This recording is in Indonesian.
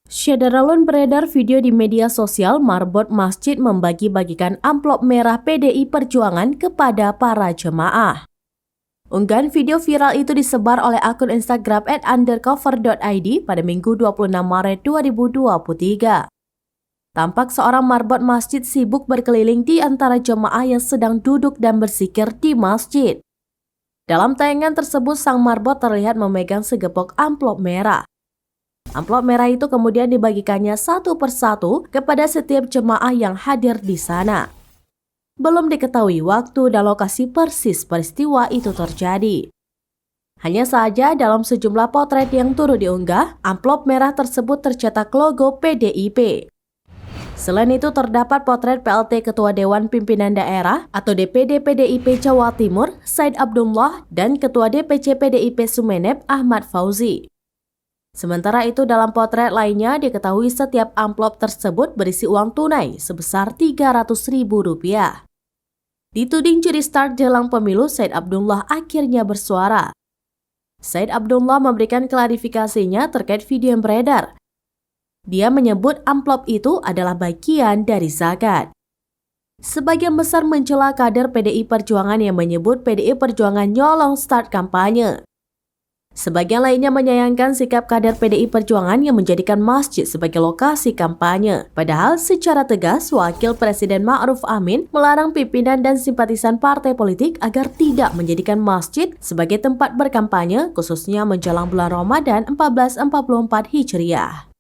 Syederalun beredar video di media sosial marbot masjid membagi-bagikan amplop merah PDI Perjuangan kepada para jemaah. Unggahan video viral itu disebar oleh akun Instagram @undercover.id pada Minggu 26 Maret 2023. Tampak seorang marbot masjid sibuk berkeliling di antara jemaah yang sedang duduk dan berzikir di masjid. Dalam tayangan tersebut, sang marbot terlihat memegang segepok amplop merah. Amplop merah itu kemudian dibagikannya satu persatu kepada setiap jemaah yang hadir di sana. Belum diketahui waktu dan lokasi persis peristiwa itu terjadi. Hanya saja dalam sejumlah potret yang turut diunggah, amplop merah tersebut tercetak logo PDIP. Selain itu terdapat potret PLT Ketua Dewan Pimpinan Daerah atau DPD PDIP Jawa Timur, Said Abdullah, dan Ketua DPC PDIP Sumeneb, Ahmad Fauzi. Sementara itu dalam potret lainnya diketahui setiap amplop tersebut berisi uang tunai sebesar Rp300.000. Dituding curi start jelang pemilu, Said Abdullah akhirnya bersuara. Said Abdullah memberikan klarifikasinya terkait video yang beredar. Dia menyebut amplop itu adalah bagian dari zakat. Sebagian besar mencela kader PDI Perjuangan yang menyebut PDI Perjuangan nyolong start kampanye. Sebagian lainnya menyayangkan sikap kader PDI Perjuangan yang menjadikan masjid sebagai lokasi kampanye. Padahal secara tegas, Wakil Presiden Ma'ruf Amin melarang pimpinan dan simpatisan partai politik agar tidak menjadikan masjid sebagai tempat berkampanye, khususnya menjelang bulan Ramadan 1444 Hijriah.